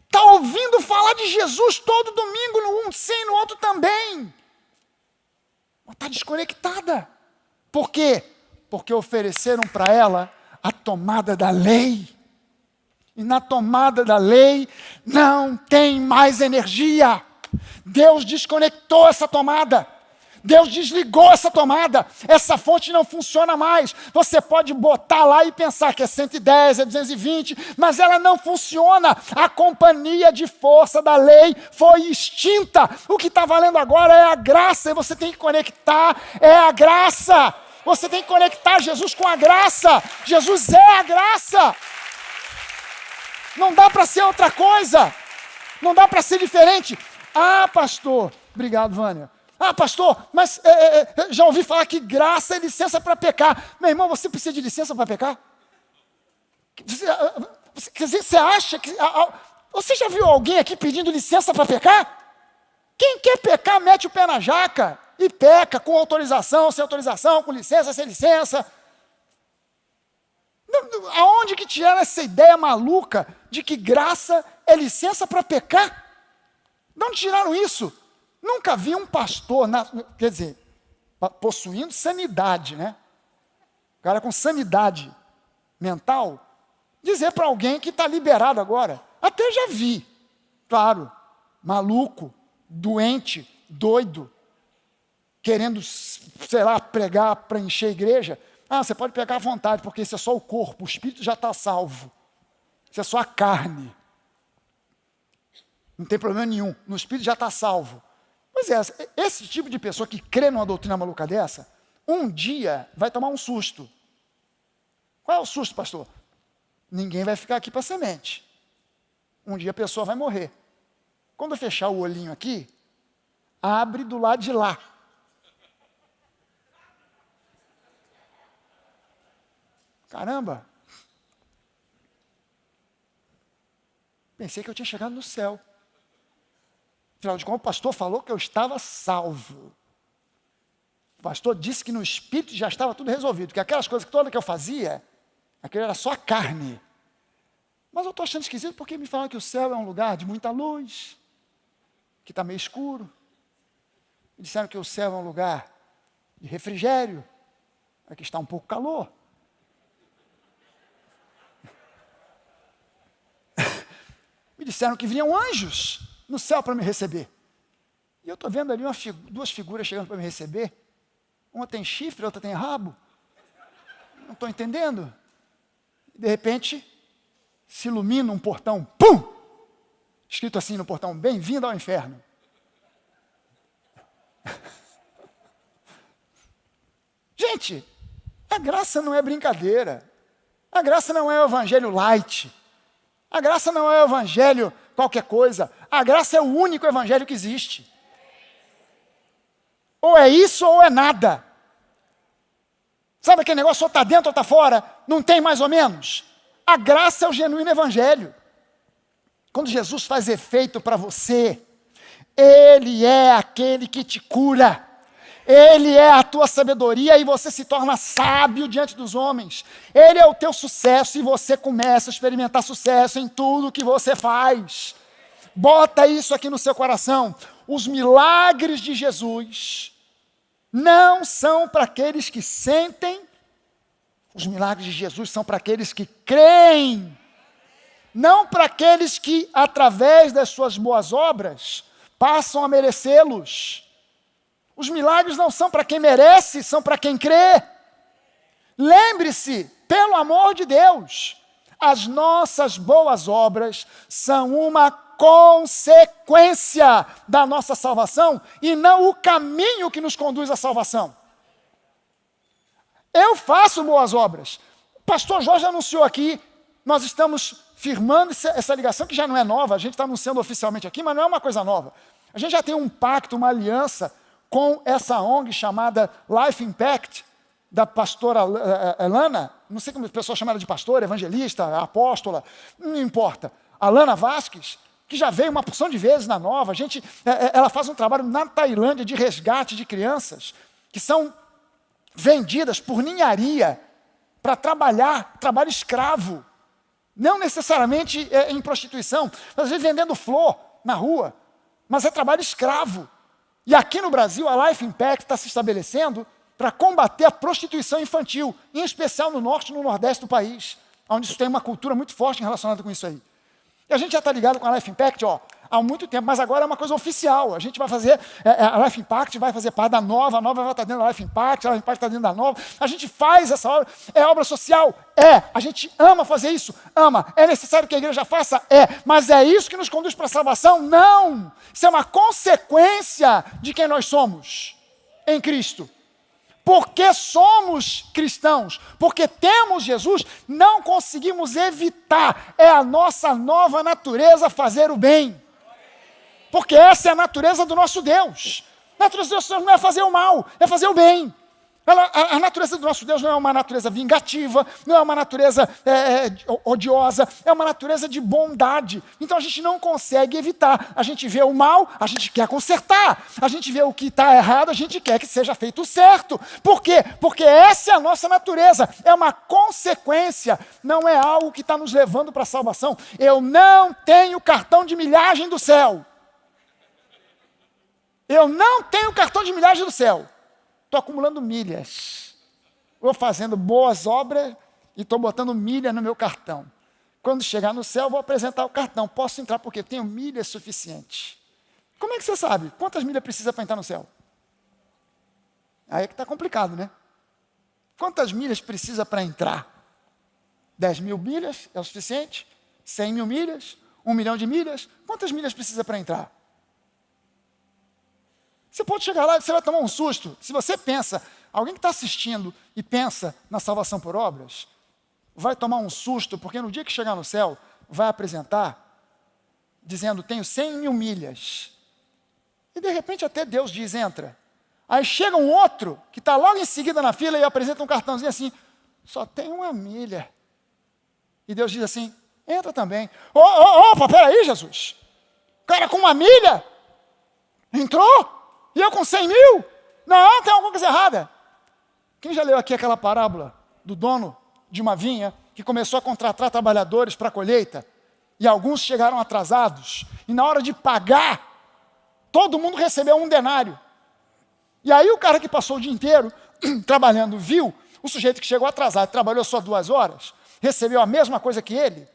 Está ouvindo falar de Jesus todo domingo, no um sim, no outro também. Mas está desconectada. Por quê? Porque ofereceram para ela a tomada da lei. E na tomada da lei não tem mais energia. Deus desconectou essa tomada. Deus desligou essa tomada, essa fonte não funciona mais. Você pode botar lá e pensar que é 110, é 220, mas ela não funciona. A companhia de força da lei foi extinta. O que está valendo agora é a graça, e você tem que conectar, é a graça. Você tem que conectar Jesus com a graça. Jesus é a graça. Não dá para ser outra coisa. Não dá para ser diferente. Ah, pastor, obrigado, Vânia. Ah, pastor, mas já ouvi falar que graça é licença para pecar. Meu irmão, você precisa de licença para pecar? Quer dizer, você acha que... Você já viu alguém aqui pedindo licença para pecar? Quem quer pecar, mete o pé na jaca e peca com autorização, sem autorização, com licença, sem licença. Aonde que tiraram essa ideia maluca de que graça é licença para pecar? De onde tiraram isso? Nunca vi um pastor, quer dizer, possuindo sanidade, né? O cara com sanidade mental, dizer para alguém que está liberado agora. Até já vi, claro, maluco, doente, doido, querendo, sei lá, pregar para encher a igreja. Ah, você pode pegar à vontade, porque isso é só o corpo, o espírito já está salvo. Isso é só a carne. Não tem problema nenhum, no espírito já está salvo. Pois é, esse tipo de pessoa que crê numa doutrina maluca dessa, um dia vai tomar um susto. Qual é o susto, pastor? Ninguém vai ficar aqui para semente. Um dia a pessoa vai morrer. Quando eu fechar o olhinho aqui, abre do lado de lá. Caramba! Pensei que eu tinha chegado no céu. Afinal de contas, o pastor falou que eu estava salvo. O pastor disse que no espírito já estava tudo resolvido, que aquelas coisas todas que eu fazia, aquilo era só a carne. Mas eu estou achando esquisito porque me falaram que o céu é um lugar de muita luz, que está meio escuro. Me disseram que o céu é um lugar de refrigério, aqui está um pouco calor. Me disseram que vinham anjos no céu para me receber. E eu estou vendo ali duas figuras chegando para me receber. Uma tem chifre, a outra tem rabo. Não estou entendendo. De repente, se ilumina um portão. Pum! Escrito assim no portão, bem-vindo ao inferno. Gente, a graça não é brincadeira. A graça não é o evangelho light. A graça não é o evangelho qualquer coisa. A graça é o único evangelho que existe. Ou é isso ou é nada. Sabe aquele negócio ou está dentro ou está fora? Não tem mais ou menos. A graça é o genuíno evangelho. Quando Jesus faz efeito para você, Ele é aquele que te cura. Ele é a tua sabedoria e você se torna sábio diante dos homens. Ele é o teu sucesso e você começa a experimentar sucesso em tudo que você faz. Bota isso aqui no seu coração. Os milagres de Jesus não são para aqueles que sentem. Os milagres de Jesus são para aqueles que creem. Não para aqueles que, através das suas boas obras, passam a merecê-los. Os milagres não são para quem merece, são para quem crê. Lembre-se, pelo amor de Deus, as nossas boas obras são uma consequência da nossa salvação e não o caminho que nos conduz à salvação. Eu faço boas obras. O pastor Jorge anunciou aqui, nós estamos firmando essa ligação que já não é nova, a gente está anunciando oficialmente aqui, mas não é uma coisa nova. A gente já tem um pacto, uma aliança com essa ONG chamada Life Impact, da pastora Alana, não sei como a pessoa chama ela de pastora, evangelista, apóstola, não importa, Alana Vasques, que já veio uma porção de vezes na Nova. Ela faz um trabalho na Tailândia de resgate de crianças que são vendidas por ninharia para trabalhar, trabalho escravo, não necessariamente em prostituição, mas às vezes vendendo flor na rua, mas é trabalho escravo. E aqui no Brasil, a Life Impact está se estabelecendo para combater a prostituição infantil, em especial no norte e no nordeste do país, onde isso tem uma cultura muito forte relacionada com isso aí. E a gente já está ligado com a Life Impact, há muito tempo, mas agora é uma coisa oficial. A gente vai fazer, a Life Impact vai fazer parte da Nova, a Nova vai estar dentro da Life Impact, a Life Impact está dentro da Nova. A gente faz essa obra, é obra social? É. A gente ama fazer isso? Ama. É necessário que a igreja faça? É. Mas é isso que nos conduz para a salvação? Não. Isso é uma consequência de quem nós somos em Cristo. Porque somos cristãos, porque temos Jesus, não conseguimos evitar. É a nossa nova natureza fazer o bem. Porque essa é a natureza do nosso Deus. A natureza do nosso Deus não é fazer o mal, é fazer o bem. A natureza do nosso Deus não é uma natureza vingativa, não é uma natureza odiosa, é uma natureza de bondade. Então a gente não consegue evitar. A gente vê o mal, a gente quer consertar. A gente vê o que está errado, a gente quer que seja feito certo. Por quê? Porque essa é a nossa natureza. É uma consequência, não é algo que está nos levando para a salvação. Eu não tenho cartão de milhagem do céu. Eu não tenho cartão de milhagem do céu. Estou acumulando milhas. Vou fazendo boas obras e estou botando milha no meu cartão. Quando chegar no céu, vou apresentar o cartão. Posso entrar porque tenho milhas suficientes. Como é que você sabe? Quantas milhas precisa para entrar no céu? Aí é que está complicado, né? Quantas milhas precisa para entrar? 10 mil milhas é o suficiente? 100 mil milhas? 1 milhão de milhas? Quantas milhas precisa para entrar? Você pode chegar lá e você vai tomar um susto. Se você pensa, alguém que está assistindo e pensa na salvação por obras, vai tomar um susto, porque no dia que chegar no céu, vai apresentar, dizendo, tenho 100 mil milhas. E de repente até Deus diz, entra. Aí chega um outro, que está logo em seguida na fila e apresenta um cartãozinho assim, só tem 1 milha. E Deus diz assim, entra também. Opa, peraí, Jesus. O cara com 1 milha entrou? E eu com 100 mil? Não, tem alguma coisa errada. Quem já leu aqui aquela parábola do dono de uma vinha que começou a contratar trabalhadores para a colheita e alguns chegaram atrasados e na hora de pagar, todo mundo recebeu 1 denário. E aí o cara que passou o dia inteiro trabalhando viu o sujeito que chegou atrasado, trabalhou só 2 horas, recebeu a mesma coisa que ele.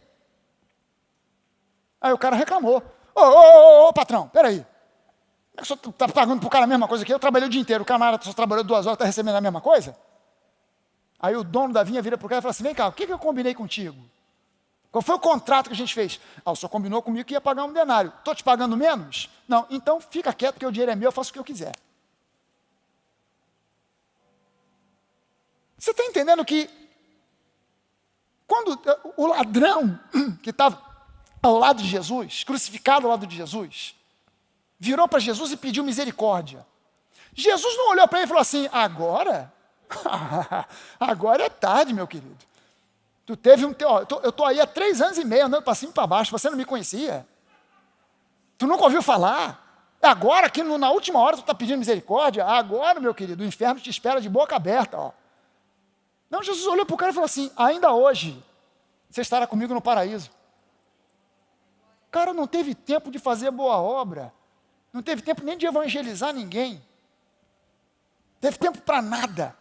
Aí o cara reclamou. Ô, patrão, peraí. O senhor está pagando para o cara a mesma coisa que eu? Trabalhei o dia inteiro, o camarada só trabalhou 2 horas, está recebendo a mesma coisa? Aí o dono da vinha vira para o cara e fala assim, vem cá, o que eu combinei contigo? Qual foi o contrato que a gente fez? O senhor combinou comigo que ia pagar 1 denário. Estou te pagando menos? Não, então fica quieto, porque o dinheiro é meu, eu faço o que eu quiser. Você está entendendo que quando o ladrão que estava ao lado de Jesus, crucificado ao lado de Jesus, virou para Jesus e pediu misericórdia. Jesus não olhou para ele e falou assim, agora? Agora é tarde, meu querido. Tu teve eu estou aí há 3 anos e meio andando para cima e para baixo, você não me conhecia? Tu nunca ouviu falar? Agora, aqui na última hora, tu está pedindo misericórdia? Agora, meu querido, o inferno te espera de boca aberta. Ó. Não, Jesus olhou para o cara e falou assim, ainda hoje, você estará comigo no paraíso. O cara não teve tempo de fazer boa obra. Não teve tempo nem de evangelizar ninguém. Teve tempo para nada.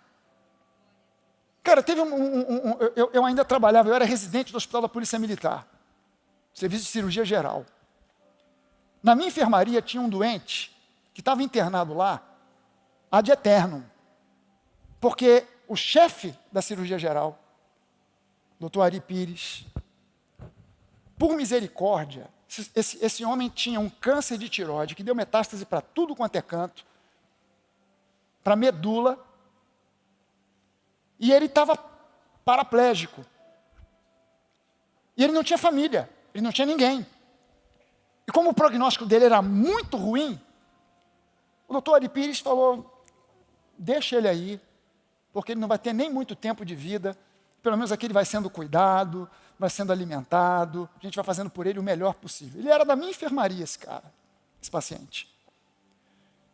Cara, teve eu ainda trabalhava, eu era residente do Hospital da Polícia Militar. Serviço de cirurgia geral. Na minha enfermaria tinha um doente que estava internado lá, ad eternum. Porque o chefe da cirurgia geral, Dr. Ari Pires, por misericórdia, esse homem tinha um câncer de tireoide que deu metástase para tudo quanto é canto, para a medula, e ele estava paraplégico. E ele não tinha família, ele não tinha ninguém. E como o prognóstico dele era muito ruim, o doutor Ari Pires falou, deixa ele aí, porque ele não vai ter nem muito tempo de vida, pelo menos aqui ele vai sendo cuidado, vai sendo alimentado, a gente vai fazendo por ele o melhor possível. Ele era da minha enfermaria, esse cara, esse paciente.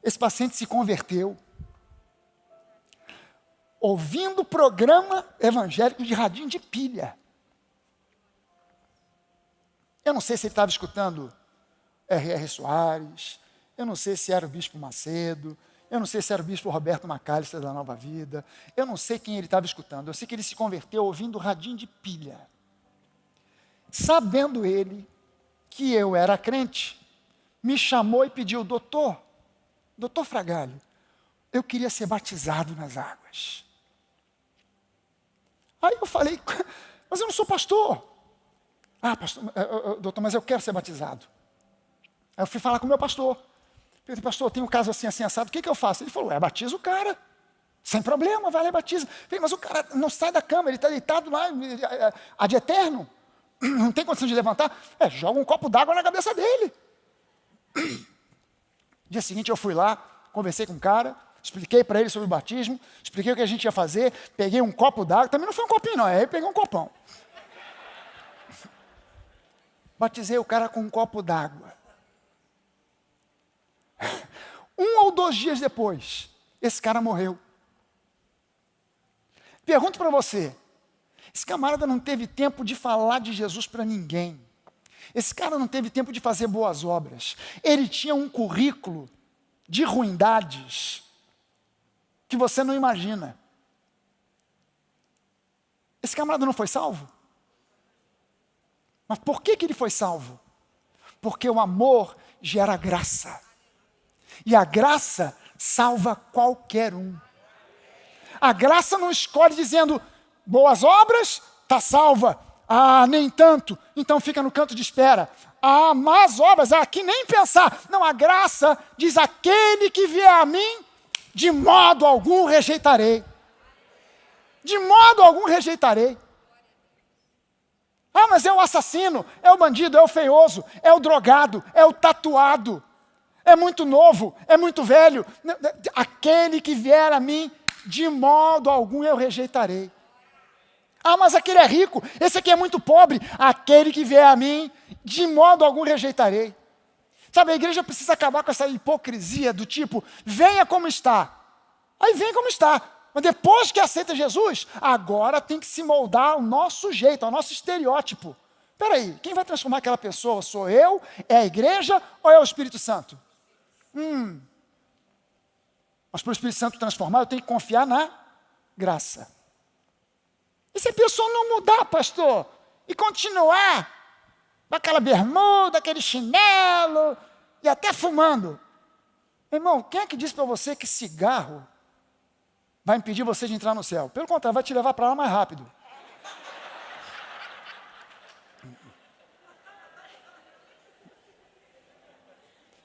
Esse paciente se converteu, ouvindo o programa evangélico de radinho de pilha. Eu não sei se ele estava escutando R.R. Soares, eu não sei se era o Bispo Macedo, eu não sei se era o Bispo Roberto Macalister da Nova Vida, eu não sei quem ele estava escutando, eu sei que ele se converteu ouvindo radinho de pilha. Sabendo ele que eu era crente, me chamou e pediu, doutor Fragalho, eu queria ser batizado nas águas. Aí eu falei, mas eu não sou pastor. Ah, pastor, doutor, mas eu quero ser batizado. Aí eu fui falar com o meu pastor. Falei, pastor, tem um caso assim, assim, assado, o que eu faço? Ele falou, batiza o cara. Sem problema, vai lá e batiza. Falei, mas o cara não sai da cama, ele está deitado lá, ad eterno. Não tem condição de levantar. Joga um copo d'água na cabeça dele. Dia seguinte eu fui lá, conversei com o cara, expliquei para ele sobre o batismo, expliquei o que a gente ia fazer, peguei um copo d'água, também não foi um copinho não, aí peguei um copão. Batizei o cara com um copo d'água. 1 ou 2 dias depois, esse cara morreu. Pergunto para você, esse camarada não teve tempo de falar de Jesus para ninguém. Esse cara não teve tempo de fazer boas obras. Ele tinha um currículo de ruindades que você não imagina. Esse camarada não foi salvo? Mas por que ele foi salvo? Porque o amor gera graça. E a graça salva qualquer um. A graça não escolhe dizendo, boas obras, está salva. Ah, nem tanto, então fica no canto de espera. Ah, más obras, aqui nem pensar. Não, a graça diz, aquele que vier a mim, de modo algum rejeitarei. De modo algum rejeitarei. Ah, mas é o assassino, é o bandido, é o feioso, é o drogado, é o tatuado. É muito novo, é muito velho. Aquele que vier a mim, de modo algum eu rejeitarei. Ah, mas aquele é rico, esse aqui é muito pobre. Aquele que vier a mim, de modo algum rejeitarei. Sabe, a igreja precisa acabar com essa hipocrisia do tipo, venha como está. Aí vem como está. Mas depois que aceita Jesus, agora tem que se moldar ao nosso jeito, ao nosso estereótipo. Espera aí, quem vai transformar aquela pessoa? Sou eu? É a igreja ou é o Espírito Santo? Mas para o Espírito Santo transformar, eu tenho que confiar na graça. E se a pessoa não mudar, pastor, e continuar com aquela bermuda, aquele chinelo, e até fumando? Irmão, quem é que disse para você que cigarro vai impedir você de entrar no céu? Pelo contrário, vai te levar para lá mais rápido.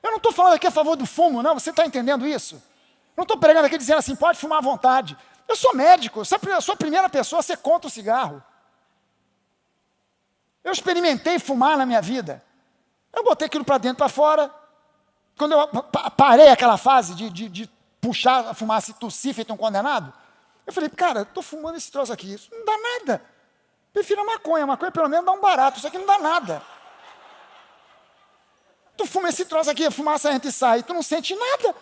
Eu não estou falando aqui a favor do fumo, não, você está entendendo isso? Não estou pregando aqui dizendo assim, pode fumar à vontade. Eu sou médico, eu sou a primeira pessoa a ser contra o cigarro. Eu experimentei fumar na minha vida. Eu botei aquilo para dentro, para fora. Quando eu parei aquela fase de puxar a fumaça e tossir feito um condenado, eu falei, cara, estou fumando esse troço aqui, isso não dá nada. Prefiro a maconha pelo menos dá um barato, isso aqui não dá nada. Tu fuma esse troço aqui, a fumaça entra e sai, tu não sente nada.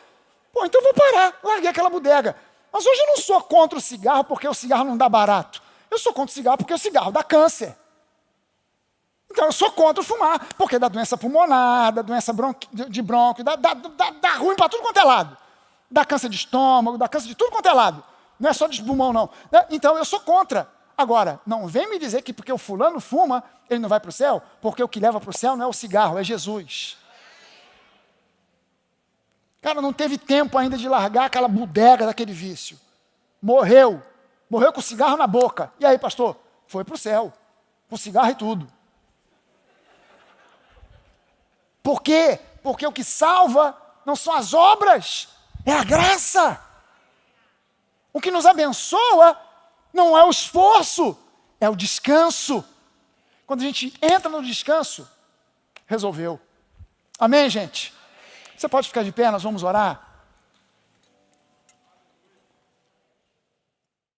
Pô, então eu vou parar, larguei aquela bodega. Mas hoje eu não sou contra o cigarro porque o cigarro não dá barato. Eu sou contra o cigarro porque o cigarro dá câncer. Então eu sou contra fumar, porque dá doença pulmonar, dá doença de brônquio, dá ruim para tudo quanto é lado. Dá câncer de estômago, dá câncer de tudo quanto é lado. Não é só de pulmão, não. Então eu sou contra. Agora, não vem me dizer que porque o fulano fuma, ele não vai para o céu, porque o que leva para o céu não é o cigarro, é Jesus. Cara, não teve tempo ainda de largar aquela bodega daquele vício. Morreu com o cigarro na boca. E aí, pastor? Foi para o céu, com o cigarro e tudo. Por quê? Porque o que salva não são as obras, é a graça. O que nos abençoa não é o esforço, é o descanso. Quando a gente entra no descanso, resolveu. Amém, gente? Você pode ficar de pé, nós vamos orar.